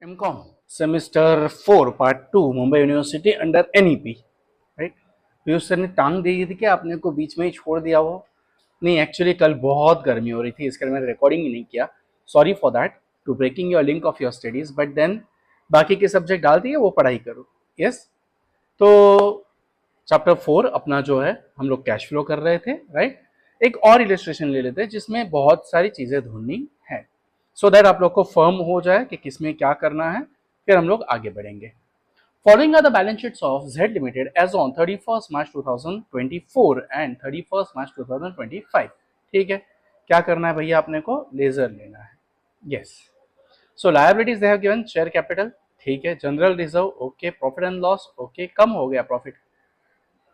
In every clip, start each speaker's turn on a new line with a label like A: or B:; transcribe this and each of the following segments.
A: MCom semester 4 part 2 Mumbai university under NEP right. Piyush sir ने टांग दी थी कि आपने को बीच में ही छोड़ दिया हो। नहीं, एक्चुअली कल बहुत गर्मी हो रही थी, इसके लिए मैंने रिकॉर्डिंग ही नहीं किया। Sorry for that to breaking your link of your studies, but then बाकी के सब्जेक्ट डाल दिए, वो पढ़ाई करो। यस, तो चैप्टर 4 अपना जो है हम लोग कैश फ्लो कर रहे थे राइट। एक और इलस्ट्रेशन ले लेते हैं जिसमें बहुत सारी चीजें ढूंढनी है, सो दैट आप लोग को फर्म हो जाए कि किसमें क्या करना है, फिर हम लोग आगे बढ़ेंगे। Following are the balance sheets of Z Limited as on 31st March 2024 and 31st March 2025। ठीक है, क्या करना है भैया, आपने को लेजर लेना है। Yes, so liabilities they have given share capital, ठीक है, general reserve okay, profit and loss okay, कम हो गया प्रॉफिट,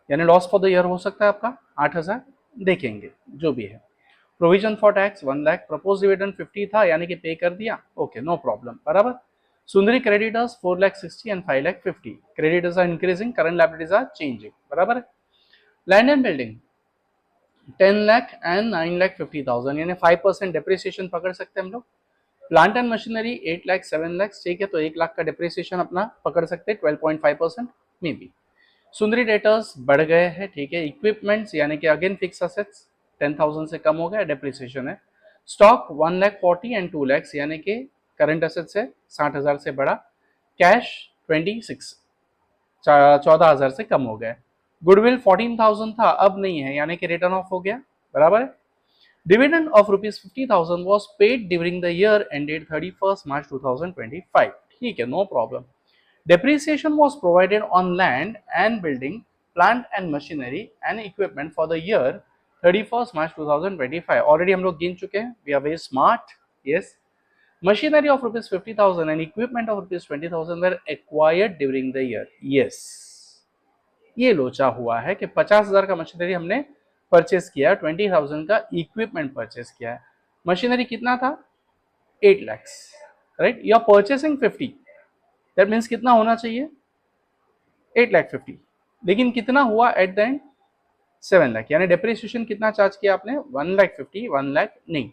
A: यानी लॉस फॉर द ईयर हो सकता है आपका 8,000, देखेंगे जो भी है। Provision for tax 1 lakh, propose dividend 50 था यानी कि पे कर दिया, ओके नो प्रॉब्लम, बराबर। सुंदरी creditors 4,60,000 and 5,50,000, creditors are increasing, current liabilities are changing, बराबर है। Land and building 10 lakh and 9,50,000, यानी 5% डिप्रिसिएशन पकड़ सकते हैं हम लोग। Plant and machinery 8 lakh 7 lakh, ठीक है, तो 1 लाख का डिप्रिसिएशन अपना पकड़ सकते हैं 12.5% में भी। सुंदरी डेटर्स बढ़ गए हैं, ठीक है। इक्विपमेंट्स यानी कि अगेन फिक्स असेट्स 10,000 से कम हो गया, डेप्रिसिएशन है। स्टॉक 1,40,000 एंड 2 लाख, यानी कि करंट असेट्स है 60,000 से बड़ा। कैश 26 14,000 से कम हो गया। गुडविल 14,000 था, अब नहीं है, यानी कि रिटर्न ऑफ हो गया, बराबर है। Dividend of ₹50,000 was paid during the year ended 31st March 2025, ठीक है, no problem. Depreciation was provided on land and building, plant and machinery and equipment for the year 31st March 2025. Already हम लोग गिन चुके हैं, we are very smart. Yes. Machinery of ₹50,000 and equipment of ₹20,000 were acquired during the year. Yes. ये लोचा हुआ है कि 50,000 का मशीनरी हमने परचेस किया, 20,000 का इक्विपमेंट परचेस किया है। मशीनरी कितना था? 8 lakhs, right. You are purchasing 50, that means कितना होना चाहिए? 8,50,000, लेकिन कितना हुआ एट द एंड? 7 लाख, यानी डेप्रिसिएशन कितना चार्ज किया आपने? 1,50,000, 1 लाख नहीं।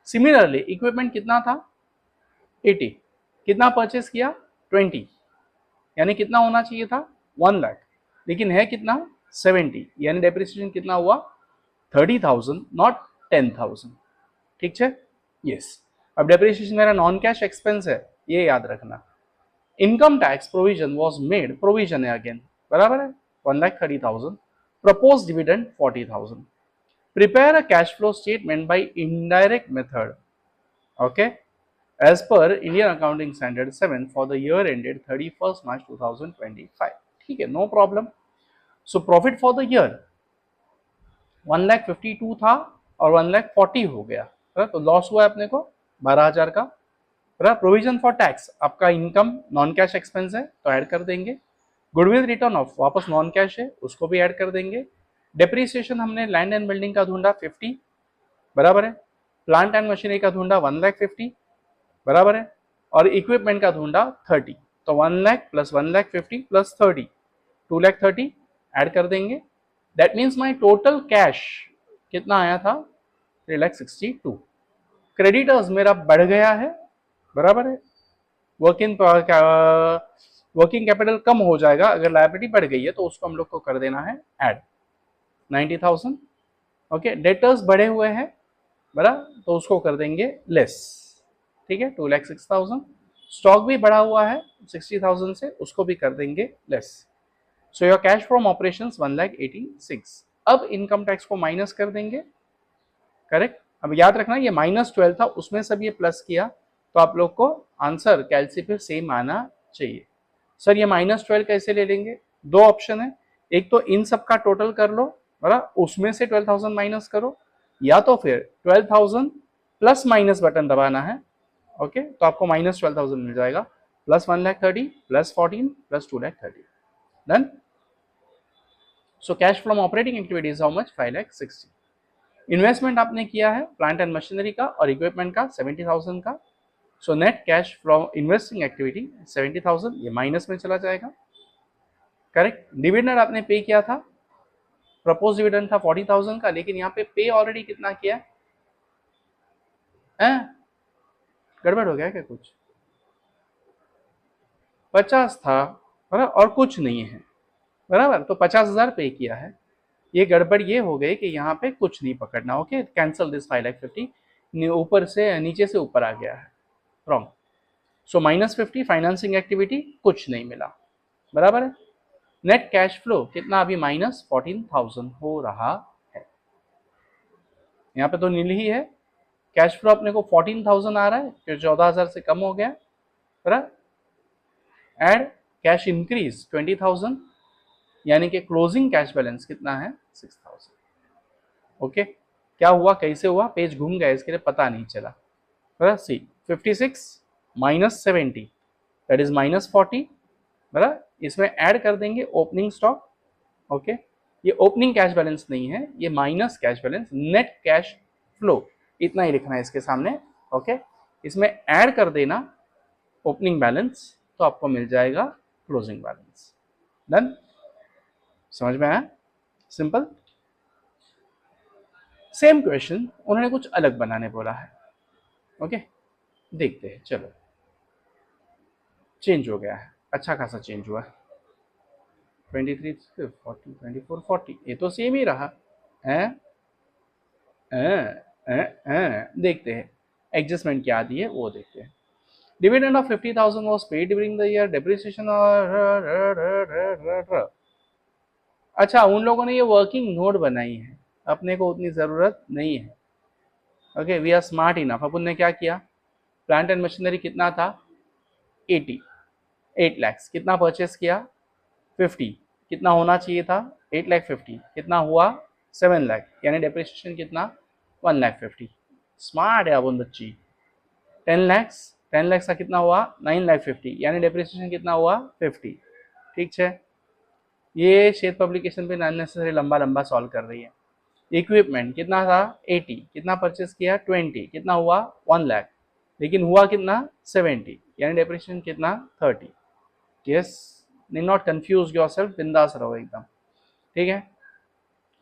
A: सिमिलरली इक्विपमेंट कितना था? 80, कितना परचेस किया? 20, यानी कितना होना चाहिए था? 1 लाख, लेकिन है कितना? 70, यानी डेप्रिसिएशन कितना हुआ? 30,000, नॉट 10,000, ठीक है। यस, अब डेप्रिसिएशन मेरा नॉन कैश एक्सपेंस है, ये याद रखना। Income tax provision was made, provision है अगेन, बराबर है, 1,30,000। Propose dividend 40,000। Prepare a cash flow statement by indirect method, okay, as per Indian accounting standard 7 for the year ended 31st March 2025, ठीक है, no problem. So profit for the year 1,52,000 था और 1,40,000 हो गया, तो लॉस हुआ है अपने को 12,000 का। प्रोविजन फॉर टैक्स आपका इनकम नॉन कैश एक्सपेंस है, तो ऐड कर देंगे। गुडविल रिटर्न ऑफ वापस नॉन कैश है, उसको भी ऐड कर देंगे। डेप्रिसिएशन हमने लैंड एंड बिल्डिंग का ढूंढा 50, बराबर है। प्लांट एंड मशीनरी का ढूंढा 1,50,000, बराबर है। और इक्विपमेंट का ढूंढा 30, तो 1 लाख प्लस 1,50,000 प्लस 30, 2,30,000 ऐड कर देंगे। That means my total cash कितना आया था? 3,62,000। क्रेडिटर्स मेरा बढ़ गया है, बराबर है। वर्किंग कैपिटल कम हो जाएगा अगर लायबिलिटी बढ़ गई है, तो उसको हम लोग को कर देना है ऐड 90,000, ओके। डेटर्स बढ़े हुए हैं, बराबर, तो उसको कर देंगे लेस, ठीक है, 2,06,000। स्टॉक भी बढ़ा हुआ है 60,000 से, उसको भी कर देंगे less. So your cash from operations 1,86,000। अब इनकम टैक्स को माइनस कर देंगे, करेक्ट। अब याद रखना ये -12 था, उसमें सब ये प्लस किया, तो आप लोग को आंसर कैलसी सेम आना चाहिए। सर ये -12 कैसे ले लेंगे? दो ऑप्शन है, एक तो इन सब का टोटल कर लो, बराबर, उसमें से 12,000 माइनस करो, या तो फिर 12,000 प्लस माइनस बटन दबाना है, ओके, तो आपको -12,000 मिल जाएगा, plus 1,30,000 plus 14 plus 2,30,000, done. So cash from operating activities how much? 5,60,000। Investment आपने किया है प्लांट एंड मशीनरी का और इक्विपमेंट का 70,000 का, so net cash from investing activity 70,000, ये माइनस में चला जाएगा, करेक्ट। डिविडेंड आपने पे किया था, प्रपोज डिविडेंड था 40,000 का, लेकिन यहाँ पे ऑलरेडी कितना किया है? गड़बड़ हो गया क्या कुछ? 50 था, बराबर, और कुछ नहीं है, बराबर, तो 50,000 पे किया है। ये गड़बड़ ये हो गई कि यहाँ पे कुछ नहीं पकड़ना। ओके, कैंसल दिस 5,50,000, ऊपर से नीचे से ऊपर आ गया है, रॉन्ग। सो -50 फाइनेंसिंग एक्टिविटी, कुछ नहीं मिला, बराबर है। नेट कैश फ्लो कितना अभी -14,000 हो रहा है। यहाँ पे तो नील ही है। कैश फ्लो अपने को 14,000 आ रहा है, फिर 14,000 से कम हो गया, बराबर। एड कैश इंक्रीज 20,000, यानी कि क्लोजिंग कैश बैलेंस कितना है 6,000। ओके, क्या हुआ, कैसे हुआ, पेज घूम गया, इसके लिए पता नहीं चला, बराबर। सी 56 -70 दैट इज -40, बराबर। इसमें ऐड कर देंगे ओपनिंग स्टॉक। ओके, ये ओपनिंग कैश बैलेंस नहीं है, ये minus cash balance, net cash flow, इतना ही लिखना है इसके सामने। ओके, इसमें ऐड कर देना ओपनिंग बैलेंस, तो आपको मिल जाएगा क्लोजिंग बैलेंस। डन, समझ में आया, सिंपल। सेम क्वेश्चन उन्होंने कुछ अलग बनाने बोला है। ओके, देखते हैं, चलो। चेंज हो गया है, अच्छा खासा चेंज हुआ है। 23 40 24 40, ये तो सेम ही रहा है। देखते हैं एडजस्टमेंट क्या दी है, वो देखते हैं। Dividend of 50,000 was paid during the year, depreciation. अच्छा, उन लोगों ने ये वर्किंग नोट बनाई है, अपने को उतनी ज़रूरत नहीं है। Okay, we are smart enough. अपन ने क्या किया, प्लांट एंड मशीनरी कितना था 8 lakhs, कितना परचेस किया 50, कितना होना चाहिए था 8,50,000, कितना हुआ 7 लाख, यानी डेप्रिसिएशन कितना 1,50,000। स्मार्ट है अपन बच्ची। 10 lakhs का कितना हुआ 9,50,000, यानी डेप्रिसिएशन कितना हुआ 50। ठीक है, ये शेयर पब्लिकेशन पे अननेसेसरी लंबा लंबा सॉल्व कर रही है। इक्विपमेंट कितना था 80, कितना परचेस किया 20, कितना हुआ 1 लाख, लेकिन हुआ कितना 70, यानी डेप्रिसिएशन कितना 30। Yes, need not confuse yourself, बिंदास रहो एकदम, ठीक है।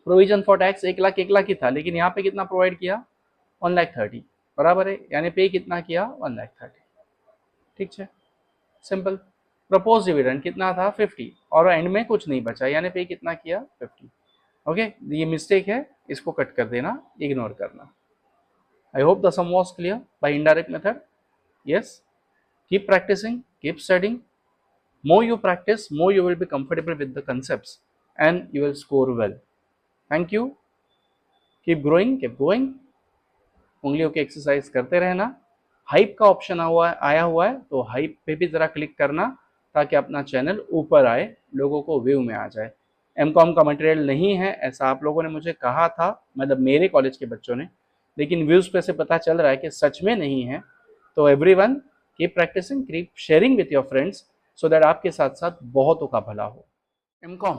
A: प्रोविजन फॉर टैक्स 1 लाख ही था, लेकिन यहाँ पे कितना प्रोवाइड किया 1,30,000, बराबर है, यानी पे कितना किया 1,30,000। ठीक है, सिंपल। प्रपोज डिविडेंड कितना था 50, और एंड में कुछ नहीं बचा, यानी पे कितना किया 50। ओके, ये मिस्टेक है, इसको कट कर देना, इग्नोर करना। I hope the sum was clear by indirect method. Yes, keep practicing, keep studying. More you practice, more you will be comfortable with the concepts and you will score well. Thank you. Keep growing, keep going. उंगलियों की exercise करते रहना। Hype का option आया हुआ है, तो hype पे भी ज़रा क्लिक करना, ताकि अपना चैनल ऊपर आए, लोगों को व्यू में आ जाए। एमकॉम का मटेरियल नहीं है ऐसा आप लोगों ने मुझे कहा था, मतलब मेरे कॉलेज के बच्चों ने, लेकिन व्यूज़ पे से पता चल रहा है कि सच में नहीं है। तो everyone keep practicing, keep sharing with your friends, so that आपके साथ साथ बहुतों का भला हो। एमकॉम